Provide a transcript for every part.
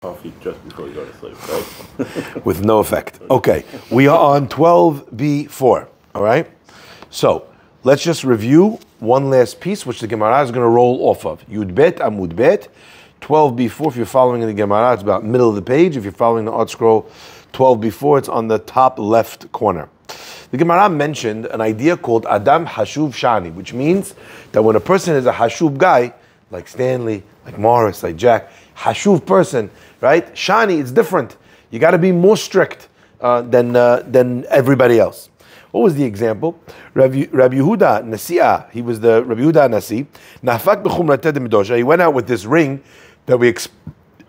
coffee just before you go to sleep, right? With no effect. Okay, we are on 12b4, all right? So, let's just review one last piece, which the Gemara is going to roll off of. Yud Bet, Amud Bet, 12b4. If you're following in the Gemara, it's about middle of the page. If you're following the Art Scroll, 12b4, it's on the top left corner. The Gemara mentioned an idea called Adam Hashuv Shani, which means that when a person is a Hashuv guy, like Stanley, like Morris, like Jack, Hashuv person, right? Shani, it's different. You got to be more strict than everybody else. What was the example? Rabbi Yehuda Nasi'ah, he was the Rabbi Yehuda Nasi. Nafak b'chumrateh demidosha. He went out with this ring that we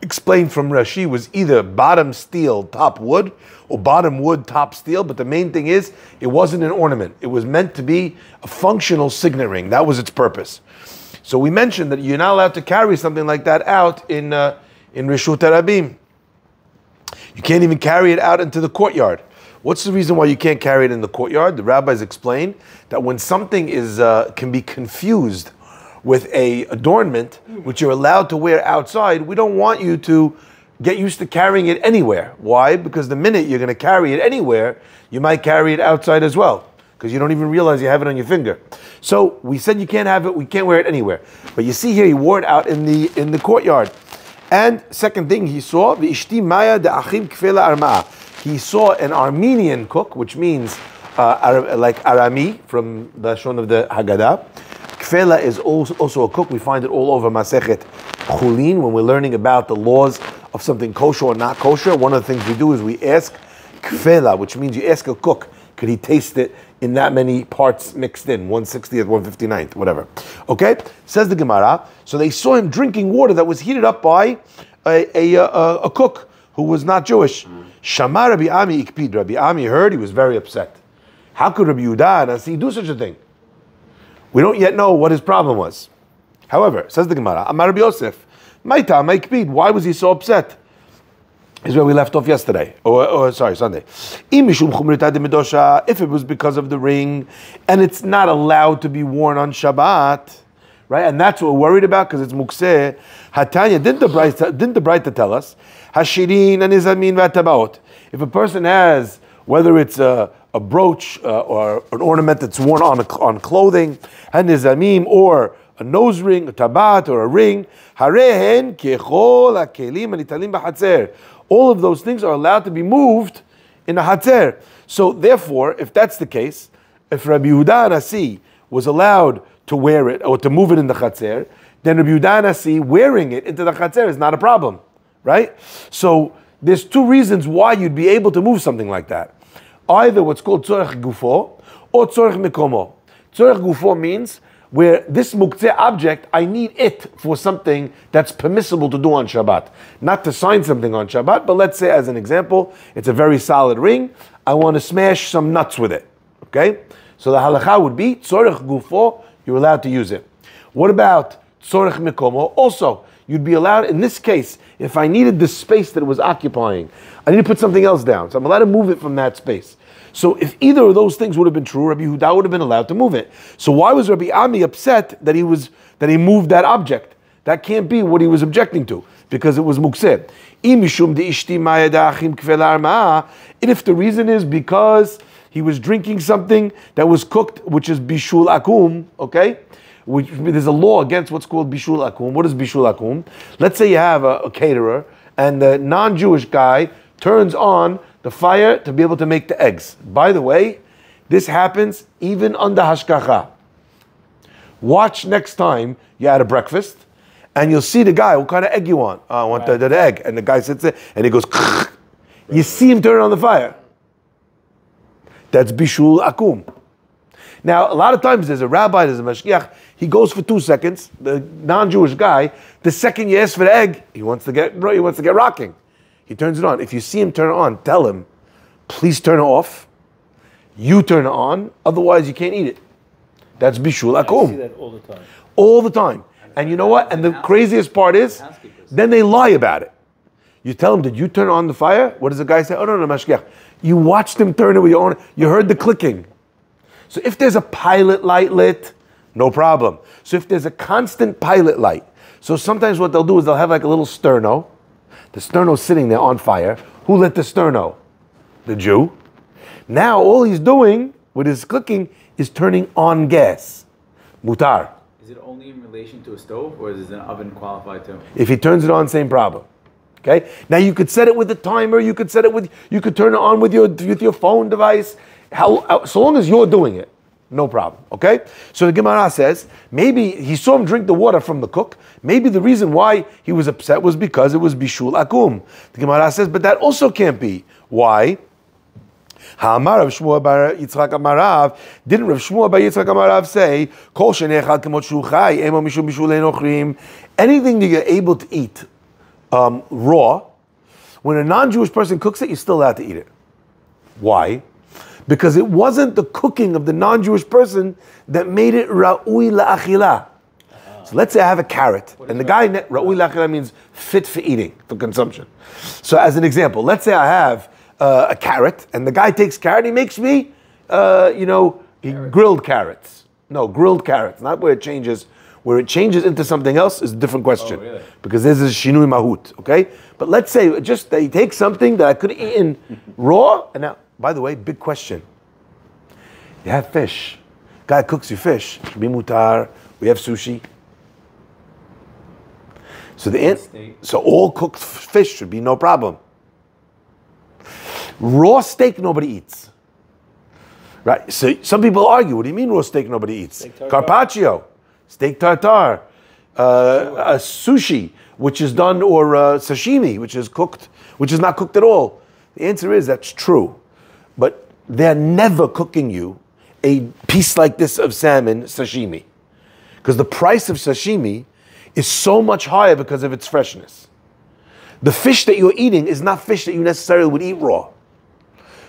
explained from Rashi was either bottom steel, top wood, or bottom wood, top steel. But the main thing is, it wasn't an ornament. It was meant to be a functional signet ring. That was its purpose. So we mentioned that you're not allowed to carry something like that out in Rishut Rabim. You can't even carry it out into the courtyard. What's the reason why you can't carry it in the courtyard? The rabbis explain that when something is can be confused with a adornment, which you're allowed to wear outside, we don't want you to get used to carrying it anywhere. Why? Because the minute you're going to carry it anywhere, you might carry it outside as well, because you don't even realize you have it on your finger. So we said you can't have it, we can't wear it anywhere. But you see here, he wore it out in the courtyard. And second thing he saw, V'ishti maya de'achim kfela arma'a. He saw an Armenian cook, which means like Arami from the Shon of the Haggadah. Kfela is also a cook. We find it all over Masechet Chulin when we're learning about the laws of something kosher or not kosher. One of the things we do is we ask Kfela, which means you ask a cook, could he taste it in that many parts mixed in, 160th, 159th, whatever. Okay? Says the Gemara. So they saw him drinking water that was heated up by a cook who was not Jewish. Shamar Rabbi Ami ikpid. Rabbi Ami heard, he was very upset. How could Rabbi Yehuda Nasi do such a thing? We don't yet know what his problem was. However, says the Gemara, Amar Rabbi Yosef, Maita ikpid. Why was he so upset? Is where we left off yesterday, or Sunday. If it was because of the ring, and it's not allowed to be worn on Shabbat, right? And that's what we're worried about because it's mukseh. Hatanya, didn't the Braita tell us? Hashirin and izamin v'atabaot. If a person has, whether it's a brooch or an ornament that's worn on clothing, and izamim, or a nose ring, a tabat, or a ring, harehen kechol hakelim anitalim b'chatzer. All of those things are allowed to be moved in a hatzer. So therefore, if that's the case, if Rabbi Yehuda Nasi was allowed to wear it or to move it in the chatzer, then Rabbi Yehuda Nasi wearing it into the chatzer is not a problem, right? So there's two reasons why you'd be able to move something like that. Either what's called tzorech gufo or tzorech mikomo. Tzorech gufo means where this muktzeh object, I need it for something that's permissible to do on Shabbat. Not to sign something on Shabbat, but let's say as an example, it's a very solid ring, I want to smash some nuts with it, okay? So the halacha would be, tzorech gufo, you're allowed to use it. What about tzorech mikomo? Also, you'd be allowed, in this case, if I needed the space that it was occupying, I need to put something else down, so I'm allowed to move it from that space. So if either of those things would have been true, Rabbi Yehuda would have been allowed to move it. So why was Rabbi Ami upset that he moved that object? That can't be what he was objecting to, because it was mukseh. And if the reason is because he was drinking something that was cooked, which is bishul akum, okay? There's a law against what's called bishul akum. What is bishul akum? Let's say you have a caterer, and the non-Jewish guy turns on the fire to be able to make the eggs. By the way, this happens even under hashgacha. Watch next time you're at a breakfast, and you'll see the guy, what kind of egg you want? I want the egg. And the guy sits there, and he goes, you see him turn on the fire. That's bishul akum. Now, a lot of times there's a rabbi, there's a mashgiach, he goes for 2 seconds, the non-Jewish guy, the second you ask for the egg, he wants to get rocking. He turns it on. If you see him turn it on, tell him, please turn it off. You turn it on, otherwise you can't eat it. That's bishul akum. I see that all the time. All the time. And you know what? And the craziest part is, then they lie about it. You tell them, did you turn on the fire? What does the guy say? Oh, no, mashgiach. You watched him turn it with your own, you heard the clicking. So if there's a pilot light lit, no problem. So if there's a constant pilot light, so sometimes what they'll do is they'll have like a little sterno, The sterno's sitting there on fire. Who lit the sterno? The Jew. Now all he's doing with his cooking is turning on gas. Mutar. Is it only in relation to a stove, or is an oven qualified too? If he turns it on, same problem. Okay. Now you could set it with a timer. You could turn it on with your phone device. So long as you're doing it, no problem. Okay. So the Gemara says maybe he saw him drink the water from the cook. Maybe the reason why he was upset was because it was bishul akum. The Gemara says, but that also can't be. Why? Didn't Rav Shmuel bar Yitzchak Amarav say, Kol shenechal kemot shu chai, emo mishum bishul ein ochrim? Anything that you're able to eat raw, when a non-Jewish person cooks it, you're still allowed to eat it. Why? Because it wasn't the cooking of the non-Jewish person that made it ra'ui la'achila. So let's say I have a carrot, and the guy, ra'ui la'achila means fit for eating, for consumption. So as an example, let's say I have a carrot, and the guy takes carrot, he makes me, grilled carrots. No, grilled carrots, not where it changes. Where it changes into something else is a different question. Oh, really? Because this is shinui mahut, okay? But let's say just that he takes something that I could have eaten raw, and now, by the way, big question. You have fish. Guy cooks you fish. Should be mutar. We have sushi. So all cooked fish should be no problem. Raw steak nobody eats. Right? So some people argue, what do you mean raw steak nobody eats? Carpaccio, steak tartare, sushi, which is done, or sashimi, which is cooked, which is not cooked at all. The answer is that's true. But they're never cooking you a piece like this of salmon sashimi. Because the price of sashimi is so much higher because of its freshness. The fish that you're eating is not fish that you necessarily would eat raw.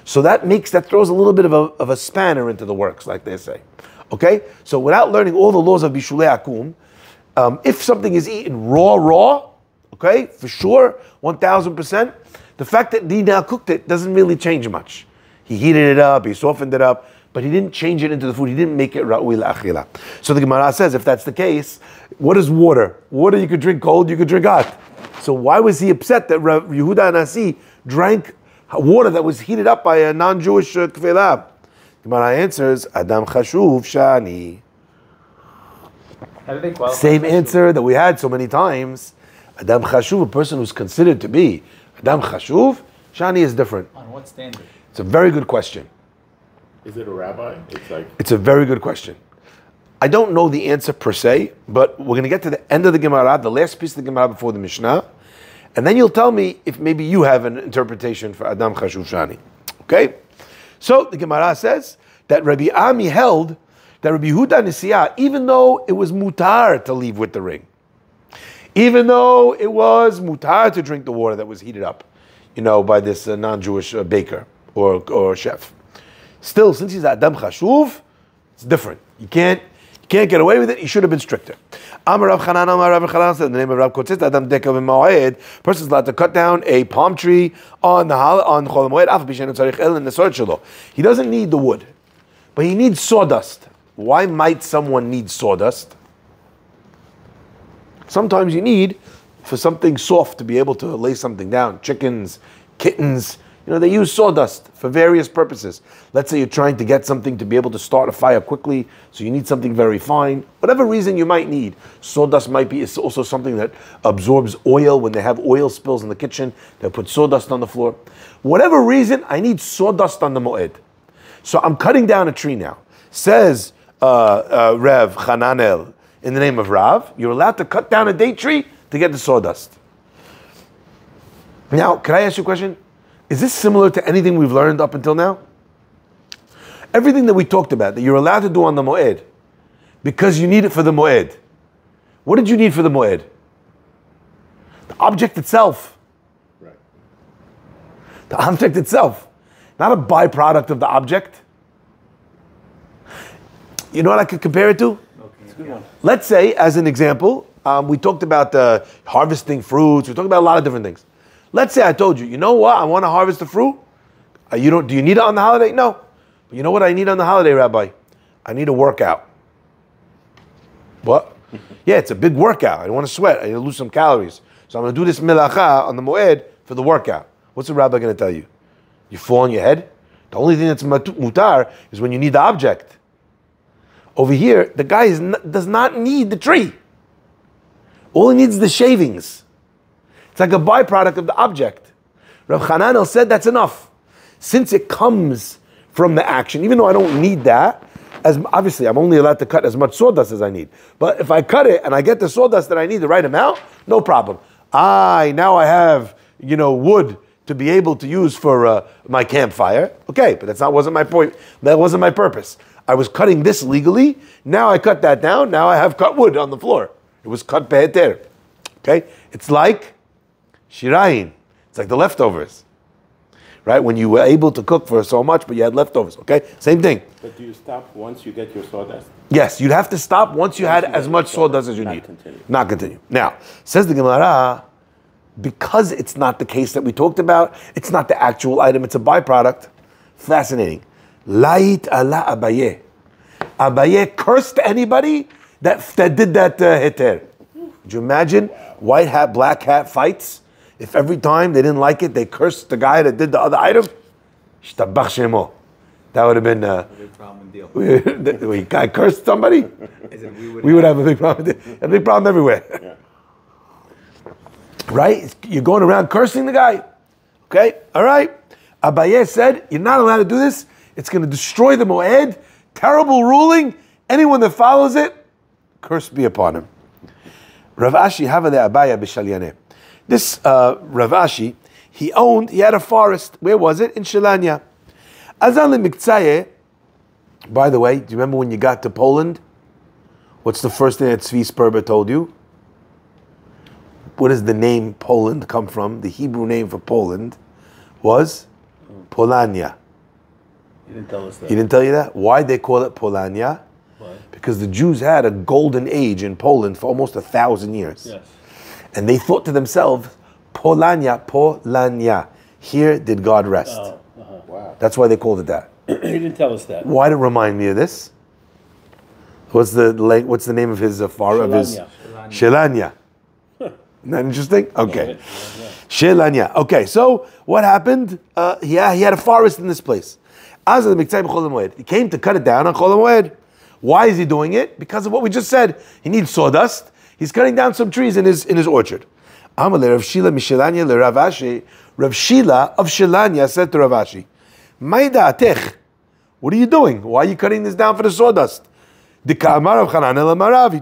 So that throws a little bit of a spanner into the works, like they say. Okay? So without learning all the laws of Bishulei Akum, if something is eaten raw, okay, for sure, 1000%, the fact that he now cooked it doesn't really change much. He heated it up, he softened it up, but he didn't change it into the food. He didn't make it ra'ui la'achila. So the Gemara says, if that's the case, what is water? Water you could drink cold, you could drink hot. So why was he upset that Rav Yehuda Nasi drank water that was heated up by a non-Jewish kvelah? Gemara answers, Adam Chashuv Shani. How do they qualify? Same answer that we had so many times. Adam Chashuv, a person who's considered to be Adam Chashuv, Shani is different. On what standard? It's a very good question. Is it a rabbi? It's a very good question. I don't know the answer per se, but we're going to get to the end of the Gemara, the last piece of the Gemara before the Mishnah, and then you'll tell me if maybe you have an interpretation for Adam Chashuv Shani. Okay? So the Gemara says that Rabbi Ami held that Rabbi Yehuda Nisiyah, even though it was mutar to leave with the ring, even though it was mutar to drink the water that was heated up, by this non-Jewish baker or chef, still, since he's Adam Chashuv, it's different. You can't get away with it. He should have been stricter. Amar Rav Chanan, Amar Rav Chanan said, in the name of Rav Kotzit, Adam Deka b'Moed, person's allowed to cut down a palm tree on Chol Moed, Af b'Shenu Tzarich El Nesor Shelo. He doesn't need the wood, but he needs sawdust. Why might someone need sawdust? Sometimes you need for something soft to be able to lay something down. Chickens, kittens, they use sawdust for various purposes. Let's say you're trying to get something to be able to start a fire quickly, so you need something very fine. Whatever reason you might need, sawdust might be also something that absorbs oil. When they have oil spills in the kitchen, they'll put sawdust on the floor. Whatever reason, I need sawdust on the moed. So I'm cutting down a tree now. Says Rev Chananel, in the name of Rav, you're allowed to cut down a date tree to get the sawdust. Now, can I ask you a question? Is this similar to anything we've learned up until now? Everything that we talked about, that you're allowed to do on the Moed, because you need it for the Moed. What did you need for the Moed? The object itself. Right. The object itself. Not a byproduct of the object. You know what I could compare it to? Okay. It's a good one. Let's say, as an example, we talked about harvesting fruits. We talked about a lot of different things. Let's say I told you, you know what? I want to harvest the fruit. Do you need it on the holiday? No. But you know what I need on the holiday, Rabbi? I need a workout. What? Yeah, it's a big workout. I want to sweat. I need to lose some calories. So So I'm going to do this melacha on the moed for the workout. What's the rabbi going to tell you? You fall on your head? The only thing that's mutar is when you need the object. Over here, the guy does not need the tree. All he needs is the shavings. It's like a byproduct of the object. Rav Hananel said that's enough. Since it comes from the action, even though I don't need that, as obviously I'm only allowed to cut as much sawdust as I need. But if I cut it and I get the sawdust that I need the right amount, no problem. Now I have, wood to be able to use for my campfire. Okay, but wasn't my point. That wasn't my purpose. I was cutting this legally. Now I cut that down. Now I have cut wood on the floor. It was cut beheter. Okay, it's like shirayin. It's like the leftovers, right? When you were able to cook for so much, but you had leftovers. Okay, same thing. But do you stop once you get your sawdust? Yes, you'd have to stop once you had as much sawdust as you need. Not continue. Now, says the Gemara, because it's not the case that we talked about, it's not the actual item, it's a byproduct. Fascinating. Lait ala Abaye. Abaye cursed anybody that did that heter. Could you imagine white hat, black hat fights? If every time they didn't like it, they cursed the guy that did the other item? Shtabach shemo. That would have been big problem deal. Guy cursed somebody? We would have a big problem. A big problem everywhere. Yeah. Right? You're going around cursing the guy. Okay? All right. Abaye said, you're not allowed to do this. It's going to destroy the moed. Terrible ruling. Anyone that follows it, curse be upon him. Rav Ashi Havale Abaya B'Shalyaneh. This Rav Ashi, he had a forest. Where was it? In Shalanya. Azan Miktsayeh. By the way, do you remember when you got to Poland? What's the first thing that Tzvi Sperber told you? Where does the name Poland come from? The Hebrew name for Poland was Polania. He didn't tell us that. He didn't tell you that? Why they call it Polania? Why? Because the Jews had a golden age in Poland for almost 1,000 years. Yes. And they thought to themselves, Polania. Here did God rest. Oh, Wow. That's why they called it that. he didn't tell us that. Why did it remind me of this? What's the name of his father of his? Shelanya. Shelanya. Isn't that interesting? Okay. Shelanya. Okay, so what happened? He had a forest in this place. He came to cut it down on Chol HaMoed. Why is he doing it? Because of what we just said. He needs sawdust. He's cutting down some trees in his orchard. Amalei Rav Shila Mishelanya le Rav Ashi. Rav Shila of Shelanya said to Rav Ashi, "Mai da'atech? What are you doing? Why are you cutting this down for the sawdust?" Dika'amar Rav Chananel Amarav,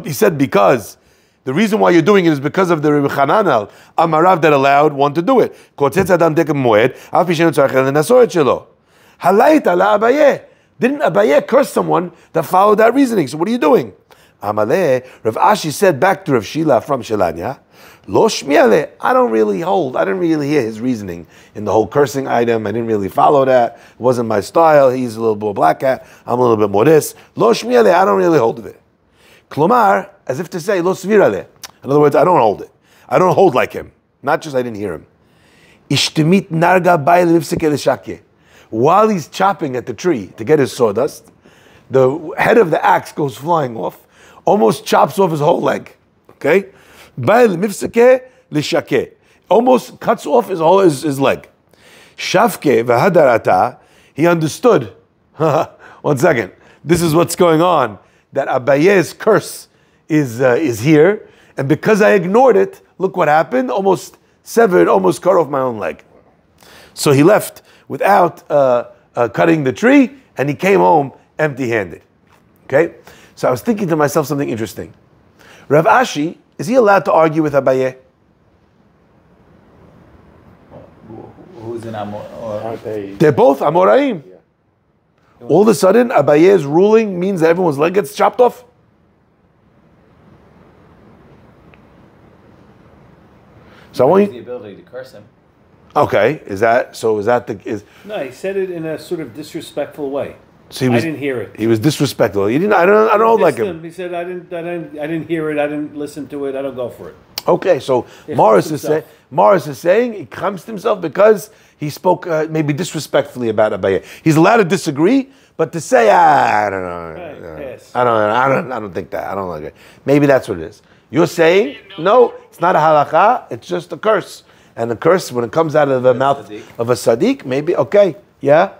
he said, because the reason why you're doing it is because of the Rav Chananel Amarav that allowed one to do it. Didn't Abaye curse someone that followed that reasoning? So what are you doing? Amaleh, Rav Ashi said back to Rav Shila from Shelanya, Lo shmiale, I didn't really hear his reasoning in the whole cursing item. I didn't really follow that. It wasn't my style. He's a little more black hat. I'm a little bit more this. Lo shmiale, I don't really hold of it. Klomar, as if to say, Lo svirale. In other words, I don't hold it. I don't hold like him. Not just I didn't hear him. Ishtemit narga bay lifseke l'shakye. While he's chopping at the tree to get his sawdust, the head of the axe goes flying off, almost chops off his whole leg. Okay? Almost cuts off his leg. Shafke v'hadarata, he understood. 1 second. This is what's going on. That Abaye's curse is here, and because I ignored it, look what happened. Almost severed, almost cut off my own leg. So he left without cutting the tree, and he came home empty-handed. Okay? So I was thinking to myself something interesting. Rav Ashi, is he allowed to argue with Abaye? Who's in Amor? Aren't they? They're both Amoraim. Yeah. All of a sudden, Abaye's ruling means that everyone's leg gets chopped off? So I want The you... ability to curse him. Okay, is that No, he said it in a sort of disrespectful way. so he was, I didn't hear it. He was disrespectful. He didn't. I don't hold like him. He said, I didn't hear it. I didn't listen to it. I don't go for it. Okay, so He Morris himself. is saying he comes to himself because he spoke maybe disrespectfully about Abaye. He's allowed to disagree, but to say I don't know, Right, yes. I don't think that. I don't like it. Maybe that's what it is. You're saying, no, it's not a halakha, it's just a curse. And the curse, when it comes out of the mouth of a tzaddik, maybe, okay, yeah?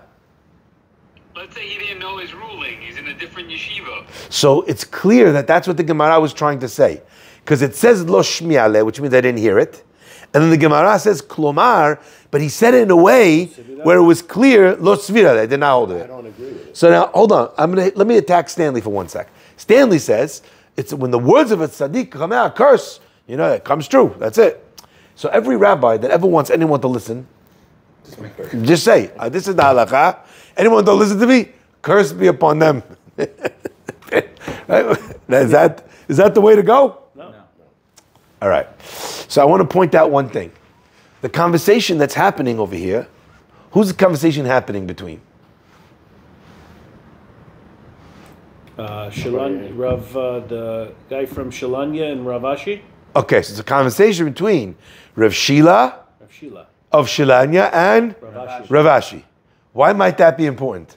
Let's say he didn't know his ruling. He's in a different yeshiva. So it's clear that that's what the Gemara was trying to say. Because it says lo shmi'ale, which means I didn't hear it. And then the Gemara says klomar, but he said it in a way where it was clear lo svira. I did not hold it. I don't agree with it. So now, hold on. Let me attack Stanley for 1 sec. Stanley says, it's when the words of a tzaddik come out, a curse, it comes true. That's it. So every rabbi that ever wants anyone to listen, just say, this is the halakha. Anyone don't listen to me, curse be upon them. Right? Is that the way to go? No. All right. So I want to point out one thing. The conversation that's happening over here, who's the conversation happening between? The guy from Shalanya and Rav Ashi? Okay, so it's a conversation between Rav Shila Rav Shila. of Shilanya and Rav Ashi. Rav Ashi. Why might that be important?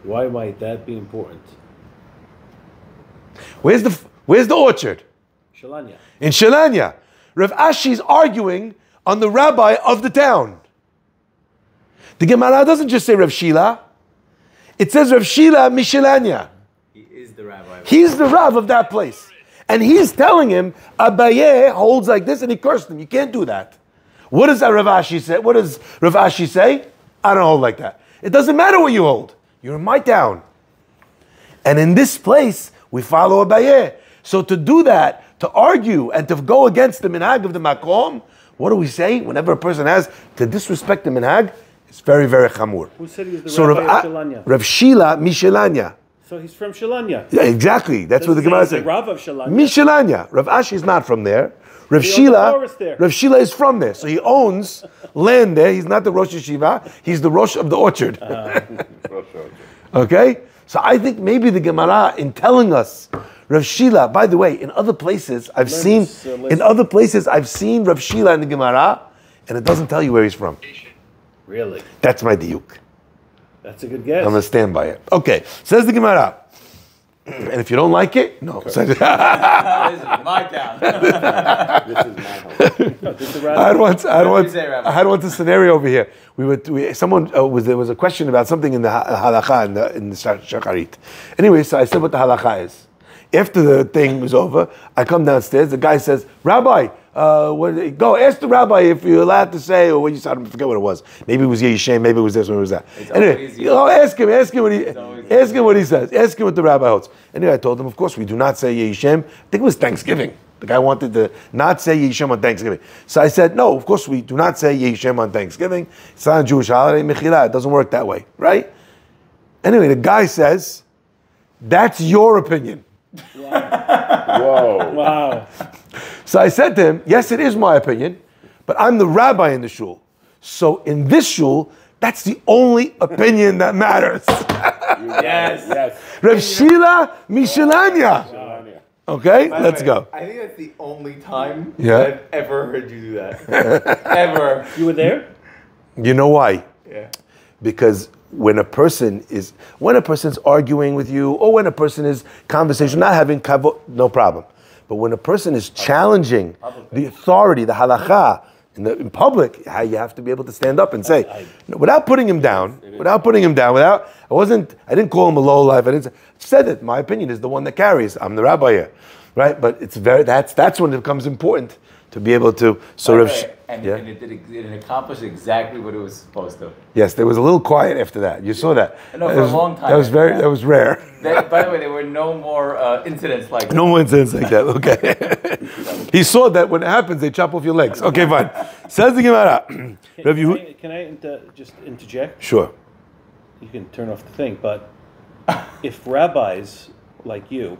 Why might that be important? Where's the orchard? Shalanya. In Shalanya. Rav Ashi is arguing on the rabbi of the town. The Gemara doesn't just say Rav Shila. It says Rav Shila Mishalanya. He is the rabbi. He's the Rav of that place. And he's telling him, Abaye holds like this, and he cursed him. You can't do that. What does Rav Ashi say? What does Rav Ashi say? I don't hold like that. It doesn't matter what you hold. You're in my town. And in this place, we follow Abaye. So to do that, to argue, and to go against the minhag of the makom, what do we say? Whenever a person has to disrespect the minhag, it's very, very chamur. Who said he was the rabbi of Shalanya? Rav Shila Mishalanya. So he's from Shalanya. Yeah, exactly. That's what the Gemara He's the says. Rav of Shalanya. Mishalanya. Rav Ashi is not from there. Rav He owns the Shila. forest there. Rav Shila is from there, so he owns land there. He's not the Rosh Yeshiva. He's the Rosh of the orchard. Okay. So I think maybe the Gemara in telling us Rav Shila. By the way, in other places I've seen Rav Shila in the Gemara, and it doesn't tell you where he's from. Really? That's my diuk. That's a good guess. I'm gonna stand by it. Okay. Says the Gemara. And if you don't like it, no. This is my town. This is my house. I had once a scenario over here. There was a question about something in the halakha in the shacharit. Anyway, so I said what the halakha is. After the thing was over, I come downstairs. The guy says, "Rabbi, go ask the rabbi if you're allowed to say," or what you said. I forget what it was. Maybe it was Yeshem. Maybe it was this. Maybe it was that. Anyway, ask him what he says. Ask him what the rabbi holds. Anyway, I told him, of course, we do not say Yeshem. I think it was Thanksgiving. The guy wanted to not say Yeshem on Thanksgiving. So I said, no, of course we do not say Yeshem on Thanksgiving. It's not a Jewish holiday, Mechila. It doesn't work that way, right? Anyway, the guy says, that's your opinion. Whoa. Wow. So I said to him, yes, it is my opinion, but I'm the rabbi in the shul. So in this shul, that's the only opinion that matters. Yes. Rav Shila Mishalanya. Okay, let's go. I think that's the only time Yeah. that I've ever heard you do that. Ever. You were there? You know why? Yeah. Because when a person's arguing with you, or when a person is conversation, not having kavod, no problem. But when a person is challenging the authority, the halakha, in public, you have to be able to stand up and say, without putting him down, I didn't call him a low life. I said that my opinion is the one that carries. I'm the rabbi here, right? But that's when it becomes important to be able to And it accomplished exactly what it was supposed to. Yes, there was a little quiet after that. You saw that. No, for a long time. That was rare. By the way, there were no more incidents like that. No more incidents like that. Okay. He saw that when it happens, they chop off your legs. Okay, fine. Says the Gemara. Can I just interject? Sure. You can turn off the thing, but if rabbis like you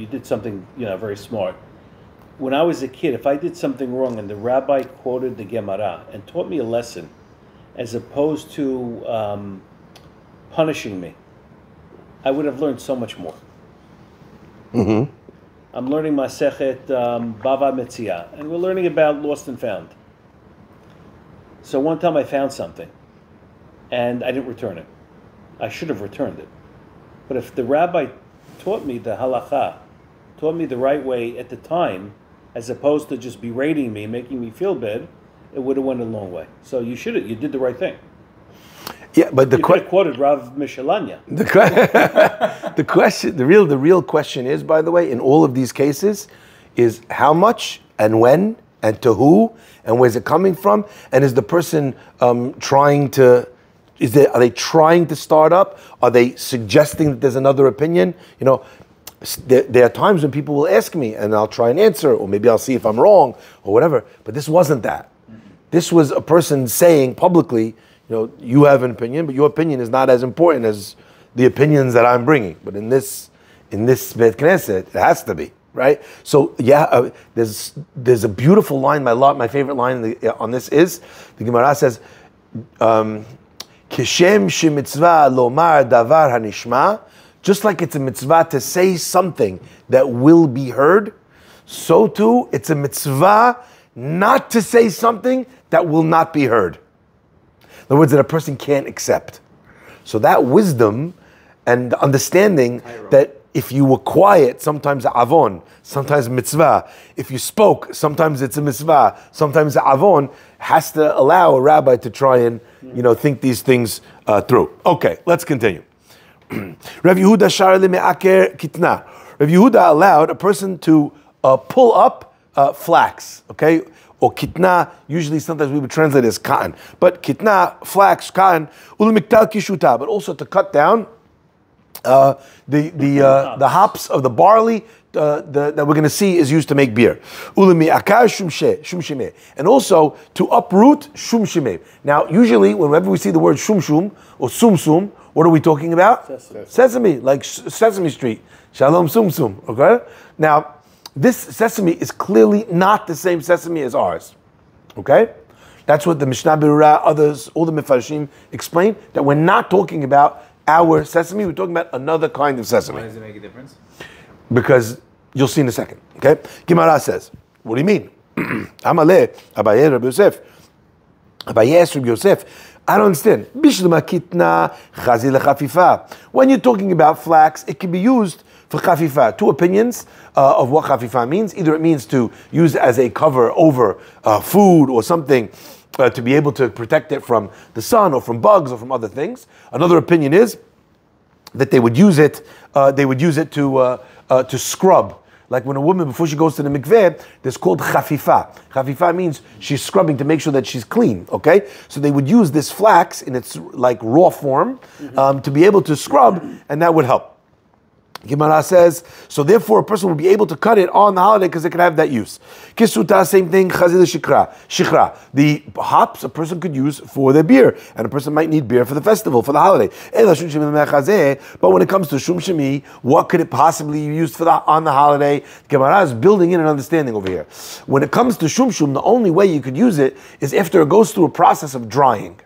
did something very smart. When I was a kid, if I did something wrong and the rabbi quoted the Gemara and taught me a lesson, as opposed to punishing me, I would have learned so much more. Mm-hmm. I'm learning Masechet Bava Metzia, and we're learning about lost and found. So one time I found something, and I didn't return it. I should have returned it. But if the rabbi taught me the halakha, taught me the right way at the time, as opposed to just berating me and making me feel bad, it would have went a long way. So you did the right thing. Yeah, but You could have quoted Rav Mishalanya. the real question is, by the way, in all of these cases, is how much and when and to who and where's it coming from, and is the person trying to? Are they trying to start up? Are they suggesting that there's another opinion? You know, there are times when people will ask me, and I'll try and answer, or maybe I'll see if I'm wrong or whatever. But this wasn't that. This was a person saying publicly, you know, you have an opinion, but your opinion is not as important as the opinions that I'm bringing. But in this Beit Knesset, it has to be, right? So yeah, there's a beautiful line. My favorite line on this is the Gemara says, "Kishem shemitzvah lomar davar hanishma." Just like it's a mitzvah to say something that will be heard, so too it's a mitzvah not to say something that will not be heard. In other words, that a person can't accept. So that wisdom and understanding that if you were quiet, sometimes avon, sometimes mitzvah. If you spoke, sometimes it's a mitzvah, sometimes avon, has to allow a rabbi to try and think these things through. Okay, let's continue. Rav Yehuda shar le'me'aker kitna. Rav Yehuda allowed a person to pull up flax, okay? Or kitna, usually sometimes we would translate it as cotton. But kitna, flax, cotton, ulimiktal kishuta, but also to cut down the hops of the barley that we're going to see is used to make beer. Ulimi'akar shumsheme. And also to uproot shumsheme. Now, usually, whenever we see the word shumshum or sumsum, what are we talking about? Sesame, like Sesame Street. Shalom sumsum, okay? Now, this sesame is clearly not the same sesame as ours, okay? That's what the Mishnah Berurah, others, all the Mefarshim explain, that we're not talking about our sesame, we're talking about another kind of sesame. Why does it make a difference? Because you'll see in a second, okay? Gemara says, what do you mean? Amaleh, Abaye, Rabbi Yosef. Abaye asked Rabbi Yosef, I don't understand. When you're talking about flax, it can be used for chafifa. Two opinions of what chafifa means. Either it means to use as a cover over food or something to be able to protect it from the sun or from bugs or from other things. Another opinion is that they would use it. To scrub. Like when a woman, before she goes to the mikveh, there's called chafifa. Chafifa means she's scrubbing to make sure that she's clean, okay? So they would use this flax in its like raw form to be able to scrub, and that would help. Gemara says, so therefore a person will be able to cut it on the holiday because it can have that use. Kisuta, same thing, chazil shikra. The hops a person could use for their beer, and a person might need beer for the festival, for the holiday. But when it comes to shumshimi, what could it possibly be used for on the holiday? Gemara is building in an understanding over here. When it comes to shumshum, the only way you could use it is after it goes through a process of drying.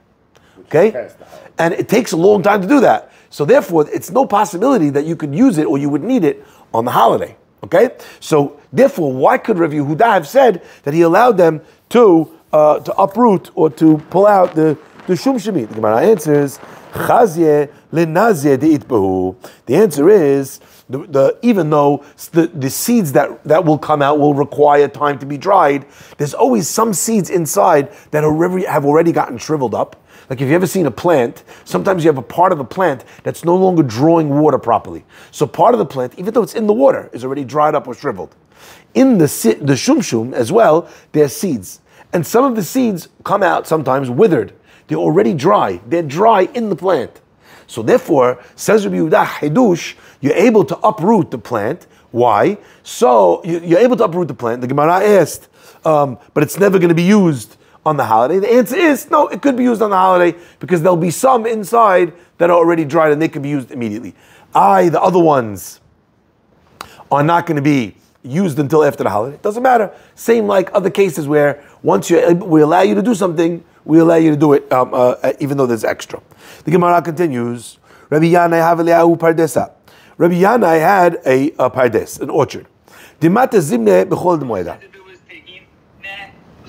Okay? And it takes a long time to do that. So therefore, it's no possibility that you could use it or you would need it on the holiday. Okay? So therefore, why could Rav Yehuda have said that he allowed them to uproot or to pull out the shumshimi? The Gemara answers, Chazye lenazye deitbahu. The answer is, even though the seeds that will come out will require time to be dried, there's always some seeds inside that have already gotten shriveled up. Like if you've ever seen a plant, sometimes you have a part of the plant that's no longer drawing water properly. So part of the plant, even though it's in the water, is already dried up or shriveled. In the shumshum as well, there are seeds. And some of the seeds come out sometimes withered. They're already dry. They're dry in the plant. So therefore, says Rabbi Yehuda, Hidush, you're able to uproot the plant. Why? So you're able to uproot the plant. The Gemara asked, but it's never going to be used on the holiday. The answer is no, it could be used on the holiday because there'll be some inside that are already dried and they can be used immediately. The other ones are not going to be used until after the holiday. It doesn't matter. Same like other cases where once we allow you to do something, we allow you to do it even though there's extra. The Gemara continues. Rabbi Yanai had a pardes, an orchard.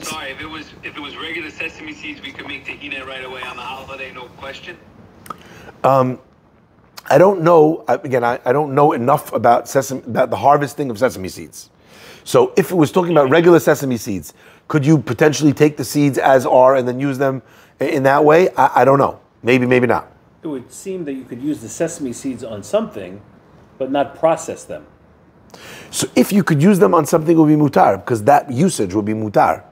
Sorry, if it was regular sesame seeds, we could make tahina right away on the holiday, no question. I I don't know. I don't know enough about about the harvesting of sesame seeds. So if it was talking about regular sesame seeds, could you potentially take the seeds as are and then use them in that way? I don't know. Maybe, maybe not. It would seem that you could use the sesame seeds on something, but not process them. So if you could use them on something, it would be mutar, because that usage would be mutar.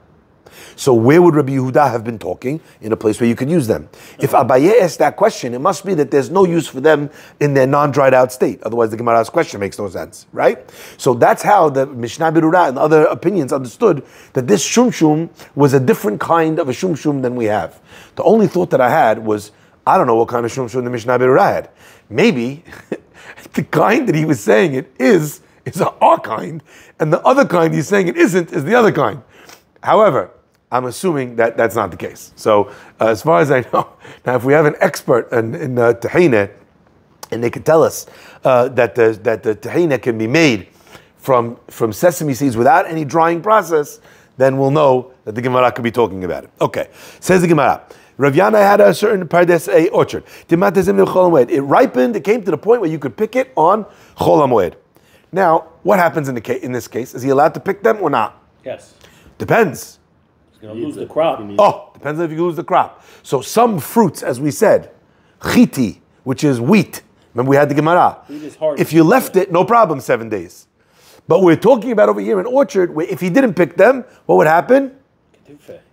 So where would Rabbi Yehuda have been talking? In a place where you could use them. If Abaye asked that question, it must be that there's no use for them in their non-dried out state. Otherwise, the Gemara's question makes no sense, right? So that's how the Mishnah Berurah and other opinions understood that this shumshum was a different kind of a shumshum than we have. The only thought that I had was, I don't know what kind of shumshum the Mishnah Berurah had. Maybe the kind that he was saying it is our kind, and the other kind he's saying it isn't is the other kind. However, I'm assuming that that's not the case. So as far as I know, now if we have an expert in tahina, and they could tell us that the tahina can be made from sesame seeds without any drying process, then we'll know that the Gemara could be talking about it. Okay, says the Gemara. Rav Yana had a certain pardes orchard. It ripened. It came to the point where you could pick it on Chol HaMoed. Now, what happens in this case? Is he allowed to pick them or not? Yes. Depends. He's going to lose the crop. Depends on if you lose the crop. So some fruits, as we said, chiti, which is wheat. Remember we had the Gemara. If you left it, no problem, 7 days. But we're talking about over here an orchard where if he didn't pick them, what would happen?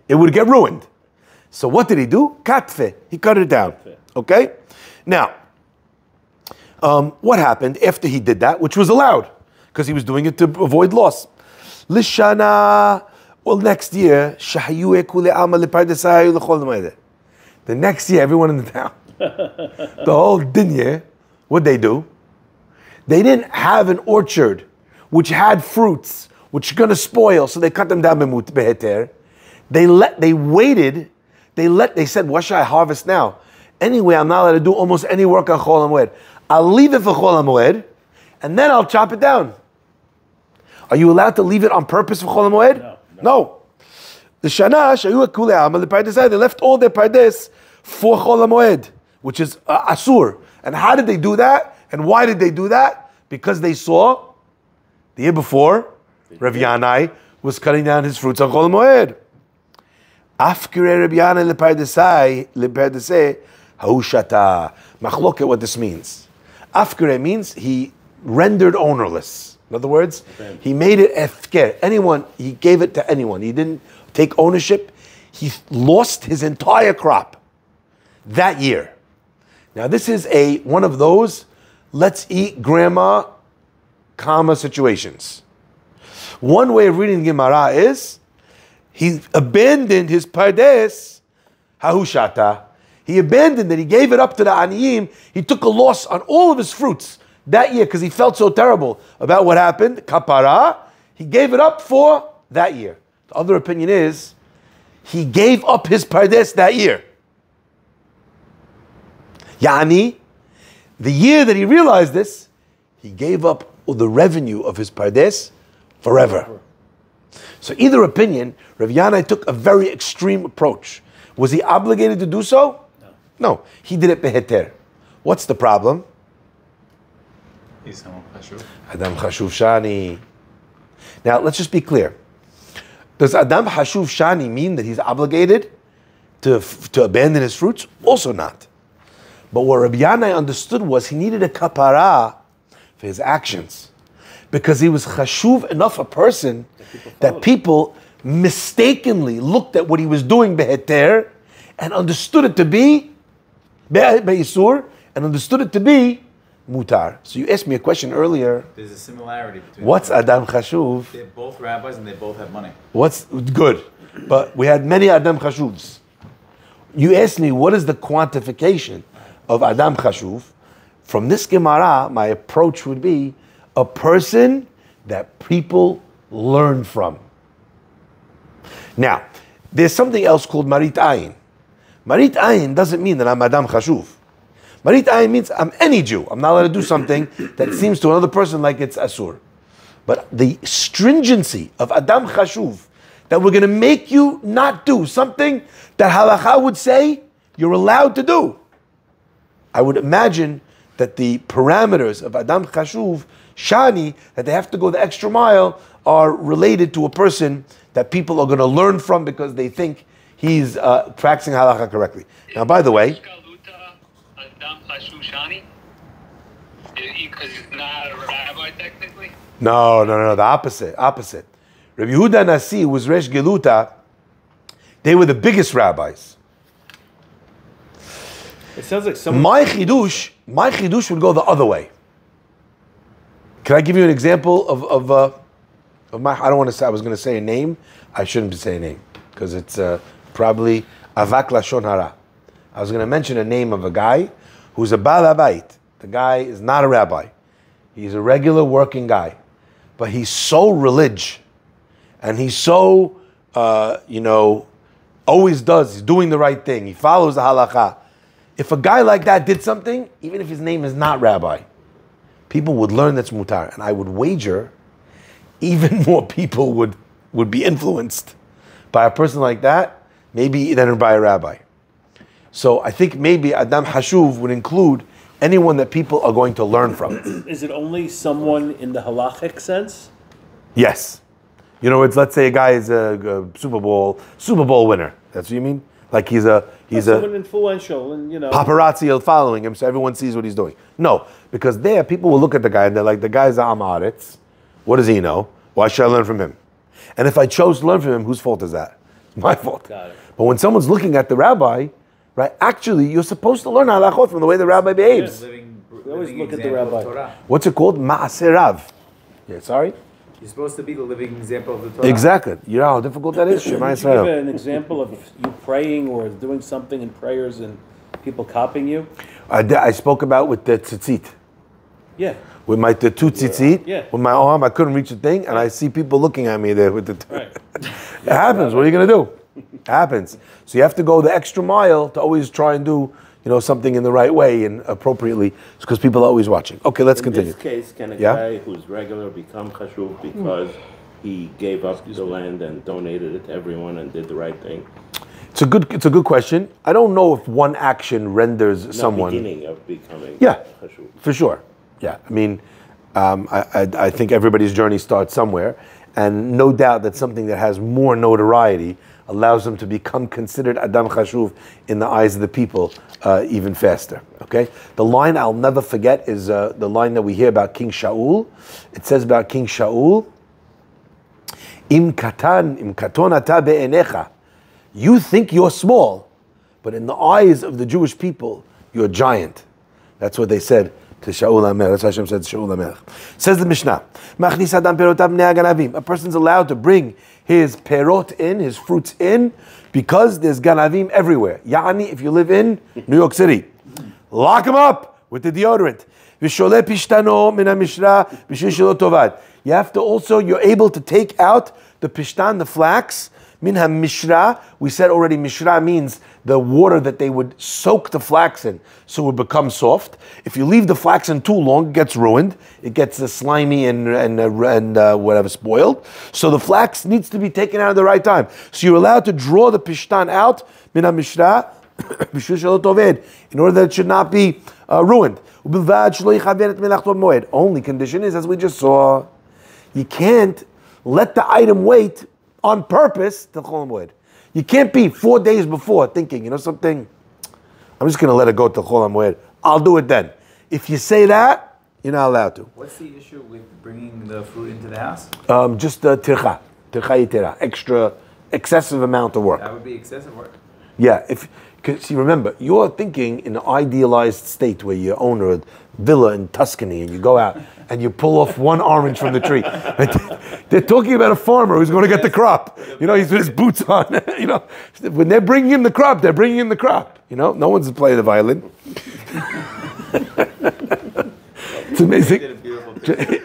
It would get ruined. So what did he do? Katfe. He cut it down. Okay? Now, what happened after he did that, which was allowed, because he was doing it to avoid loss? Lishana, well, next year, the next year, everyone in the town, the whole dinya, what'd they do? They didn't have an orchard which had fruits, which are going to spoil, so they cut them down beheter. They waited, they said, what should I harvest now? Anyway, I'm not allowed to do almost any work on Chol HaMoed. I'll leave it for Chol HaMoed, and then I'll chop it down. Are you allowed to leave it on purpose for Chol HaMoed? No. The Shana, Shayu Kulei Amal, the Pardes, they left all their Pardes for Chol HaMoed, which is Asur. And how did they do that? And why did they do that? Because they saw, the year before, Rav Yanai was cutting down his fruits on Chol HaMoed. Afkire Rav Yanai lepardesei haushata. Machloket, what this means. Afkire means he rendered ownerless. In other words, he made it efker. Anyone, he gave it to anyone. He didn't take ownership. He lost his entire crop that year. Now this is one of those let's eat grandma, comma situations. One way of reading Gemara is he abandoned his pardes hahushata. He abandoned it. He gave it up to the aniyim. He took a loss on all of his fruits that year because he felt so terrible about what happened. Kapara. He gave it up for that year. The other opinion is he gave up his pardes that year. Yani, the year that he realized this, he gave up the revenue of his pardes forever. So either opinion, Rav Yanai took a very extreme approach. Was he obligated to do so? No. He did it beheter. What's the problem? Adam Chashuv Shani. Now, let's just be clear. Does Adam Chashuv Shani mean that he's obligated to abandon his fruits? Also not. But what Rabbi Yanai understood was he needed a kapara for his actions. Because he was chashuv enough a person that people mistakenly looked at what he was doing beheter and understood it to be be'isur and understood it to be mutar. So you asked me a question earlier. There's a similarity between what's Adam Chashuv? They're both rabbis and they both have money. What's good? But we had many Adam Chashuvs. You asked me what is the quantification of Adam Chashuv. From this Gemara, my approach would be a person that people learn from. Now, there's something else called Marit Ayin. Marit Ayin doesn't mean that I'm Adam Chashuv. Marit Ayin means I'm any Jew. I'm not allowed to do something that seems to another person like it's Asur. But the stringency of Adam Chashuv, that we're going to make you not do something that Halacha would say you're allowed to do. I would imagine that the parameters of Adam Chashuv, Shani, that they have to go the extra mile, are related to a person that people are going to learn from because they think he's practicing halacha correctly. Now, by the way, because he's not a rabbi technically? no, the opposite. Rabbi Yehuda Nasi was Resh Geluta. They were the biggest rabbis. It sounds like someone. My chidush would go the other way. Can I give you an example of my? I don't want to say. I was going to say a name. I shouldn't say a name because it's probably avak lashon hara. I was going to mention a name of a guy who's a baal habayit. The guy is not a rabbi. He's a regular working guy, but he's so religious, and he's so always does. He's doing the right thing. He follows the halakha. If a guy like that did something, even if his name is not rabbi, people would learn that's mutar, and I would wager even more people would be influenced by a person like that, maybe than by a rabbi. So I think maybe Adam Hashuv would include anyone that people are going to learn from. Is it only someone in the halachic sense? Yes. Let's say a guy is a Super Bowl winner. That's what you mean? Like he's someone influential and paparazzi are following him, so everyone sees what he's doing. No, because there people will look at the guy and they're like, the guy's a Amaretz. What does he know? Why should I learn from him? And if I chose to learn from him, whose fault is that? It's my fault. Got it. But when someone's looking at the rabbi, right? Actually, you're supposed to learn halachot from the way the rabbi behaves. We always look at the rabbi. What's it called? Ma'aseh Rav. Yeah, sorry? You're supposed to be the living example of the Torah. Exactly. You know how difficult that is? Shema Did you give Yisrael. an example of you praying or doing something in prayers and people copying you? I spoke about with the tzitzit. Yeah. With the two tzitzit, Yeah. with my arm, I couldn't reach the thing, and I see people looking at me there with the. Right. It happens. What are you going to do? It happens. So you have to go the extra mile to always try and do, something in the right way and appropriately, because people are always watching. Okay, let's continue. In this case, can a Yeah? guy who's regular become chashuv because he gave up the land and donated it to everyone and did the right thing? It's a good question. I don't know if one action renders someone. Beginning of becoming Yeah, chashuv. for sure. Yeah, I mean, I think everybody's journey starts somewhere, and no doubt that something that has more notoriety allows them to become considered Adam Chashuv in the eyes of the people even faster. Okay, the line I'll never forget is the line that we hear about King Shaul. It says about King Shaul, Im katon ata be'enecha. You think you're small, but in the eyes of the Jewish people, you're a giant. That's what they said to Shaul HaMelech. That's what Hashem said to Shaul HaMelech. Says the Mishnah, Machnis adam perotav bnei haganavim. A person's allowed to bring his perot in, his fruits in, because there's ganavim everywhere. Ya'ani, if you live in New York City, lock him up with the deodorant. V'sholeh pishtano min hamishra b'shil shelo tovad. You have to also, you're able to take out the pishtan, the flax, min hamishra. We said already, mishra means the water that they would soak the flax in, so it would become soft. If you leave the flax in too long, it gets ruined. It gets slimy and whatever, spoiled. So the flax needs to be taken out at the right time. So you're allowed to draw the pishtan out, min hamishra, b'shil shelo toved, in order that it should not be ruined. Only condition is, as we just saw, you can't let the item wait on purpose till Chol HaMoed. You can't be 4 days before thinking, something, I'm just going to let it go till Chol HaMoed. I'll do it then. If you say that, you're not allowed to. What's the issue with bringing the fruit into the house? Just tircha yitera, excessive amount of work. That would be excessive work. Yeah, because you remember, you're thinking in an idealized state where you own a villa in Tuscany and you go out and you pull off one orange from the tree. They're talking about a farmer who's going to get the crop. He's with his boots on. When they're bringing in the crop, they're bringing in the crop. No one's playing the violin. It's amazing.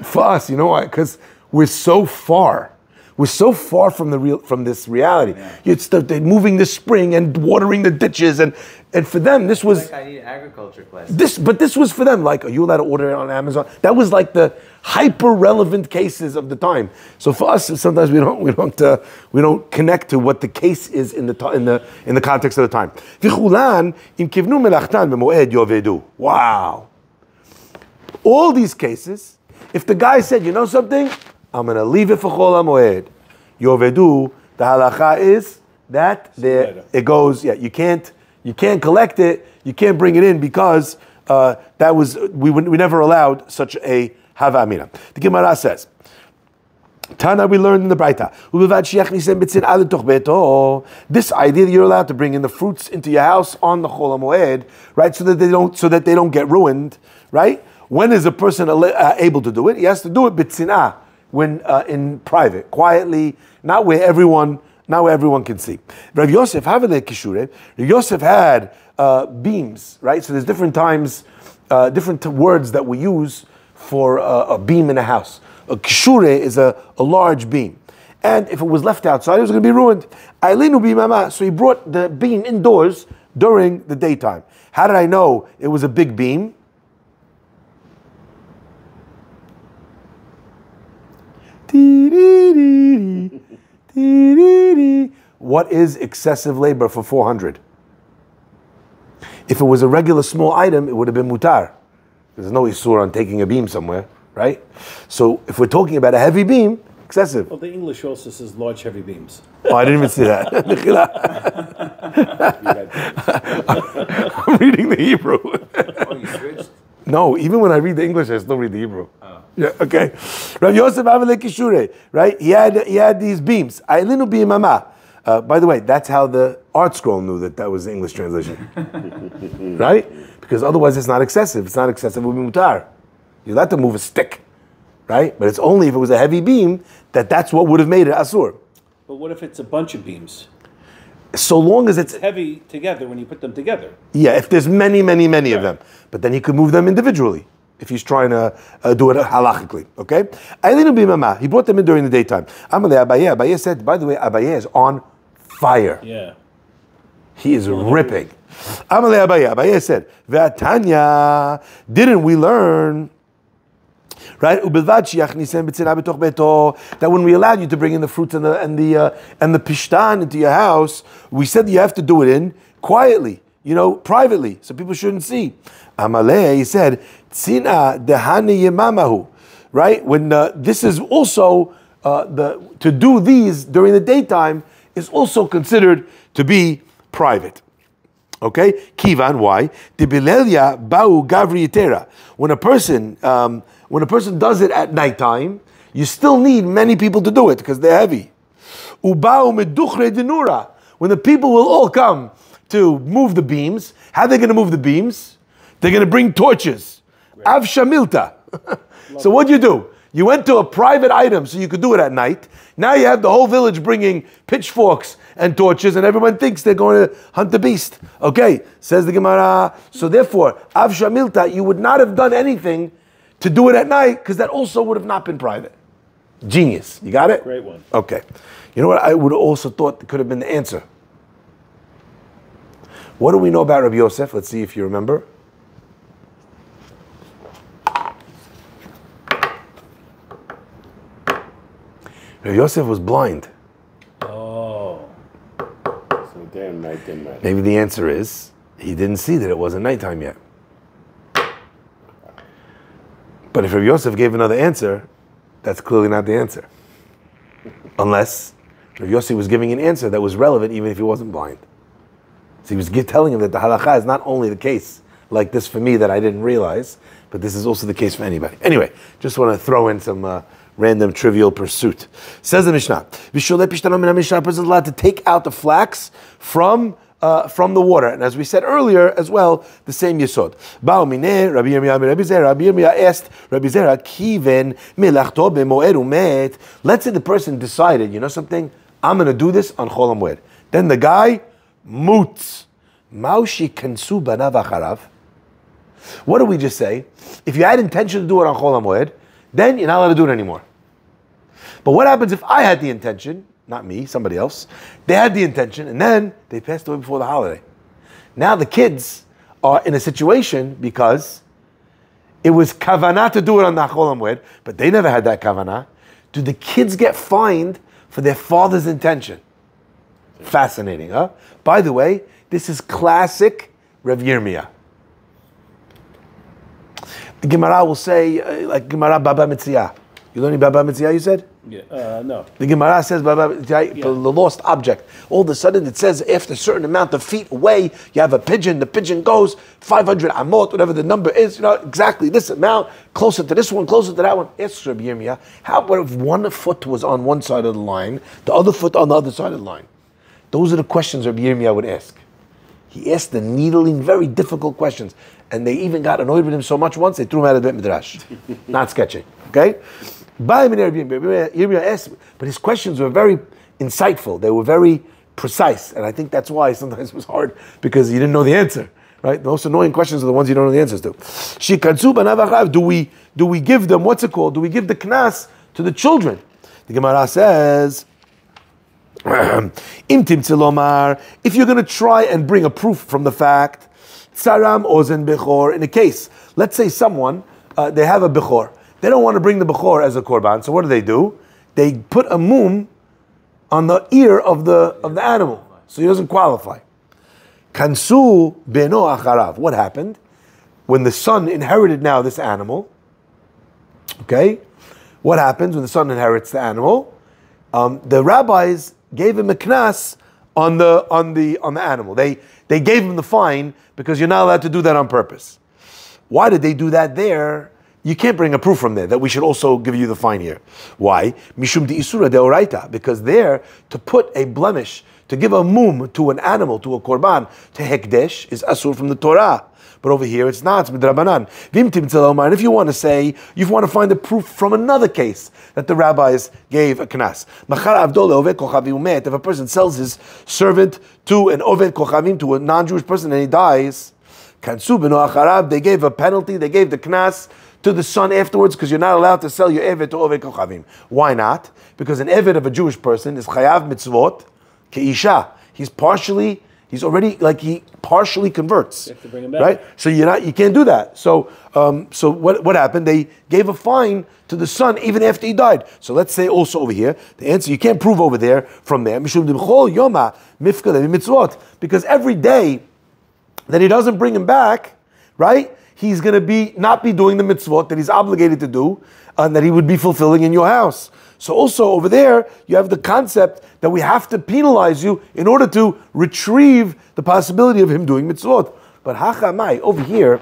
For us, you know why? Because we're so far. We're so far from this reality. Yeah. They're moving the spring and watering the ditches, and for them this was. Like I need agriculture class. But this was for them. Like, are you allowed to order it on Amazon? That was like the hyper relevant cases of the time. So for us, sometimes we don't connect to what the case is in the context of the time. Wow. All these cases, if the guy said, you know something, I'm going to leave it for Chol HaMoed, Yovedu, the halacha is that it goes, you can't collect it, you can't bring it in because we never allowed such a Hava Amina. The Gemara says, Tana, we learned in the Braita. This idea that you're allowed to bring in the fruits into your house on the Chol HaMoed, right? So that they don't get ruined, right? When is a person able to do it? He has to do it b'tzinah, when in private, quietly, not where everyone can see. Rav Yosef Havele Kishure. Rav Yosef had beams, right? So there's different times, different words that we use for a beam in a house. A kishure is a large beam. And if it was left outside, it was going to be ruined. Ailinu bimama. So he brought the beam indoors during the daytime. How did I know it was a big beam? What is excessive labor for 400? If it was a regular small item, it would have been mutar. There's no isur on taking a beam somewhere, right? So if we're talking about a heavy beam, excessive. Well, the English also says large heavy beams. Oh, I didn't even see that. I'm reading the Hebrew. Oh, you switched? No, even when I read the English, I still read the Hebrew. Oh. Yeah, okay. Rav Yosef Havele Kishure, right? He had these beams. Ailinu bimama. By the way, that's how the Art Scroll knew that was the English translation. Right? Because otherwise it's not excessive. It's not excessive, it would be mutar. You're allowed to move a stick, right? But it's only if it was a heavy beam that's what would have made it asur. But what if it's a bunch of beams? So long as it's heavy together when you put them together. Yeah, if there's many of them. But then he could move them individually if he's trying to do it halachically, okay? He brought them in during the daytime. Abaye said, by the way, Abaye is on fire. Yeah. He is ripping. Abaye said, V'atanya, didn't we learn, right? That when we allowed you to bring in the fruits and the pishtan into your house, we said you have to do it in quietly, privately, so people shouldn't see. Amalei, he said, Tzina dehani yemamahu, right? When this is also to do these during the daytime is also considered to be private. Okay, Kivan, why? Dibilelia bau gavri yitera. When a person does it at nighttime, you still need many people to do it because they're heavy. Ubau meduchre denura. When the people will all come to move the beams, how are they going to move the beams? They're going to bring torches. Av shamilta. So what do? You went to a private item so you could do it at night. Now you have the whole village bringing pitchforks and torches, and everyone thinks they're going to hunt the beast. Okay, says the Gemara. So therefore, Av Shamilta, you would not have done anything to do it at night because that also would have not been private. Genius. You got it? Great one. Okay. You know what I would have also thought could have been the answer? What do we know about Rabbi Yosef? Let's see if you remember. Rabbi Yosef was blind. Oh. So day and night didn't matter. Maybe the answer is he didn't see that it wasn't nighttime yet. But if Rabbi Yosef gave another answer, that's clearly not the answer. Unless Rabbi Yosef was giving an answer that was relevant even if he wasn't blind. So he was telling him that the halakha is not only the case like this for me that I didn't realize, but this is also the case for anybody. Anyway, just want to throw in some random trivial pursuit. Says the Mishnah, a person is allowed to take out the flax from the water. And as we said earlier as well, the same yesod. Rabbi Yirmiyah asked Rabbi Zera, Kiven melachto b'moed umet. Let's say the person decided, you know something, I'm going to do this on Chol HaMoed. Then the guy moots. Maushi kansu banav acharav. What did we just say? If you had intention to do it on Chol HaMoed, then you're not allowed to do it anymore. But what happens if I had the intention, not me, somebody else, they had the intention, and then they passed away before the holiday. Now the kids are in a situation because it was kavanah to do it on the Chol HaMoed, but they never had that kavanah. Do the kids get fined for their father's intention? Fascinating, huh? By the way, this is classic Rav Yirmiyah. The Gemara will say, like Gemara Baba Mitzvah. You learning Baba Mitzvah, you said? Yeah, no. The Gemara says Baba Mitzvah, the lost object. All of a sudden it says after a certain amount of feet away, you have a pigeon, the pigeon goes 500 amot, whatever the number is, exactly this amount, closer to this one, closer to that one. Ask Rabbi Yirmiyah, how about if one foot was on one side of the line, the other foot on the other side of the line? Those are the questions Rabbi Yirmiyah would ask. He asked the needling, very difficult questions. And they even got annoyed with him so much once, they threw him out of the Bet Midrash. Not sketchy, okay? But his questions were very insightful. They were very precise. And I think that's why sometimes it was hard, because you didn't know the answer, right? The most annoying questions are the ones you don't know the answers to. Do we give them, what's it called? Do we give the knas to the children? The Gemara says, if you're going to try and bring a proof from the fact, tsaram ozen bechor, in a case, let's say someone, they have a bechor. They don't want to bring the bechor as a korban, so what do? They put a mum on the ear of the animal, so he doesn't qualify. Kansu beno acharav. What happened? When the son inherited now this animal, okay? What happens when the son inherits the animal? The rabbis gave him a knas on the animal. They gave him the fine because you're not allowed to do that on purpose. Why did they do that there? You can't bring a proof from there that we should also give you the fine here. Why? Mishum di isura deoraita. Because there, to put a blemish, to give a mum to an animal, to a korban, to hekdesh, is asur from the Torah. But over here, it's not. It's midrabanan. And if you want to say, you want to find a proof from another case that the rabbis gave a knas. If a person sells his servant to an oved kochavim, to a non-Jewish person, and he dies, they gave a penalty, they gave the knas to the son afterwards, because you're not allowed to sell your eved to oved kochavim. Why not? Because an eved of a Jewish person is chayav mitzvot keisha. He's already, like, he partially converts. You have to bring him back. Right? So you can't do that. So what happened? They gave a fine to the son even after he died. So let's say also over here, the answer, you can't prove over there from there. Because every day that he doesn't bring him back, right, he's going to not be doing the mitzvot that he's obligated to do, and that he would be fulfilling in your house. So also over there, you have the concept that we have to penalize you in order to retrieve the possibility of him doing mitzvot. But hachamai, over here,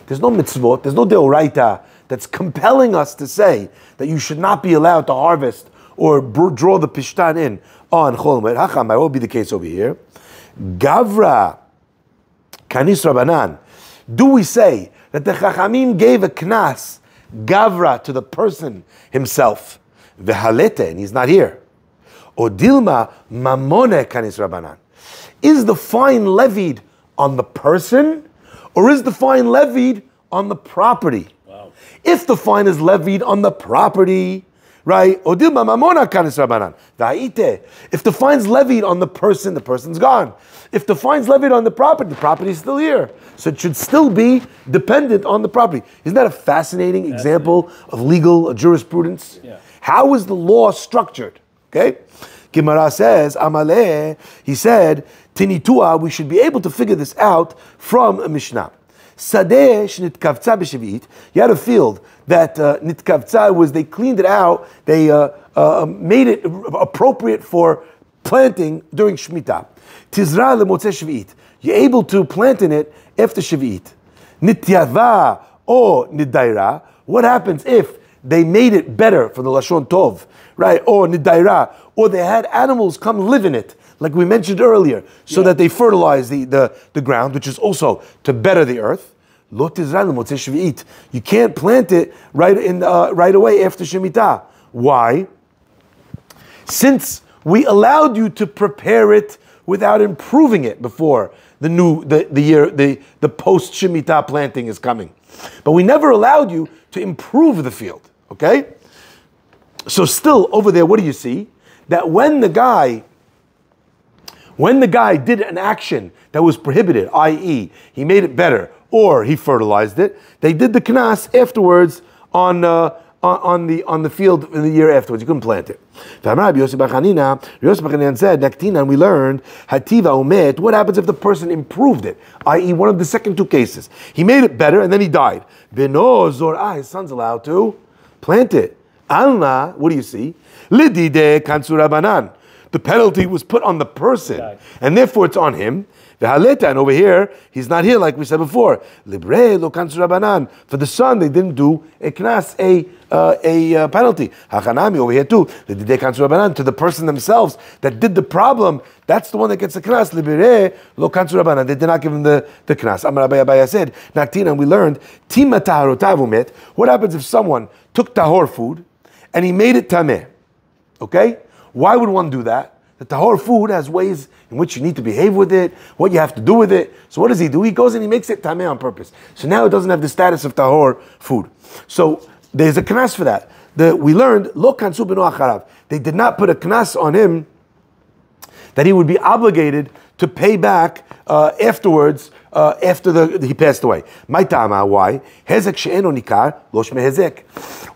there's no mitzvot, there's no deoraita that's compelling us to say that you should not be allowed to harvest or draw the pishtan in on Chol Moed. Hachamai, what would be the case over here? Gavra, kanis rabanan. Do we say that the chachamim gave a knas, gavra, to the person himself, vehalete, and he's not here? Or dilma mamone kanis rabanan. Is the fine levied on the person, or is the fine levied on the property? Wow. If the fine is levied on the property, right? Or dilma mamona kanis rabanan. Va'ite. If the fine's levied on the person, the person's gone. If the fine's levied on the property is still here. So it should still be dependent on the property. Isn't that a fascinating example of legal jurisprudence? Yeah. How is the law structured? Okay? Gemara says, Amaleh, he said, Tinitua, we should be able to figure this out from a Mishnah. Sadeh shnitkavtza b'shavit. You had a field that nitkavtza was, they cleaned it out, they made it appropriate for planting during Shemitah. Tizra lemotzei shvit. You're able to plant in it after Shvit. Nityava or nidaira. What happens if they made it better for the Lashon Tov, right? Or nidaira, or they had animals come live in it, like we mentioned earlier, so that they fertilize the ground, which is also to better the earth. Lo tizra lemotzei shvit. You can't plant it right away after Shemitah. Why? Since we allowed you to prepare it without improving it before the post Shemitah planting is coming. But we never allowed you to improve the field, okay? So still over there, what do you see? That when the guy did an action that was prohibited, i.e. he made it better, or he fertilized it, they did the knas afterwards on on the field in the year afterwards. You couldn't plant it. Rabbi Yosef bar Chanina said, Naktinan, we learned, Hativa umet, what happens if the person improved it? I.e., one of the second two cases. He made it better and then he died. Beno Zorah, his son's allowed to plant it. Alna, what do you see? Lidide kansura banan. The penalty was put on the person, and therefore it's on him. And over here, he's not here like we said before. Libre lo kansura banan. For the son, they didn't do a knas, a penalty. Hachanami over here too. Lidide kansura banan, to the person themselves that did the problem. That's the one that gets the knas. Libre lo kansura banan. They did not give him the knas. Amar Rabbi Abaya said, Naktina, we learned, tima taharotav umet. What happens if someone took tahor food and he made it tameh? Okay? Why would one do that? The tahor food has ways in which you need to behave with it, what you have to do with it. So what does he do? He goes and he makes it tameh on purpose. So now it doesn't have the status of tahor food. So there's a knas for that. We learned, lo kansu b'no acharav. They did not put a knas on him that he would be obligated to pay back afterwards, after he passed away. My ta'ama, why? Hezek she'eno nikar, lo shme hezek.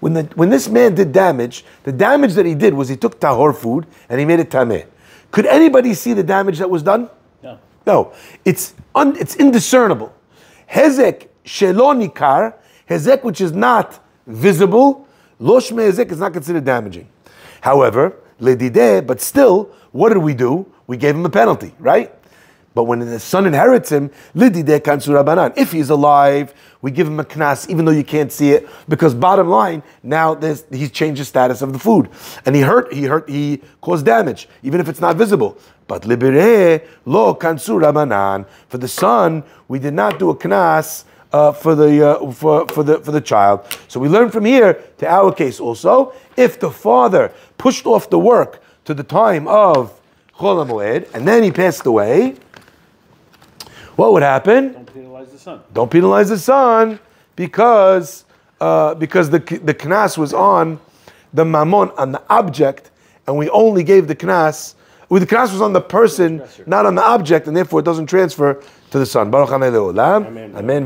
When this man did damage, the damage that he did was he took tahor food and he made it tameh. Could anybody see the damage that was done? No. No. It's indiscernible. Hezek she'lo nikar, hezek which is not visible, lo shme hezek is not considered damaging. However, ledideh, but still, what did we do? We gave him a penalty, right? But when the son inherits him, lidideh kansura banan. If he's alive, we give him a knas, even though you can't see it, because bottom line, now he's changed the status of the food, and he caused damage, even if it's not visible. But libere lo kansura banan. For the son, we did not do a knas for the child. So we learn from here to our case also. If the father pushed off the work to the time of Chol HaMoed, and then he passed away, what would happen? Don't penalize the son. Don't penalize the son because the knas was on the mammon, on the object, and we only gave the knas. The knas was on the person, not on the object, and therefore it doesn't transfer to the son. Baruch Hanei Le'olam. Amen.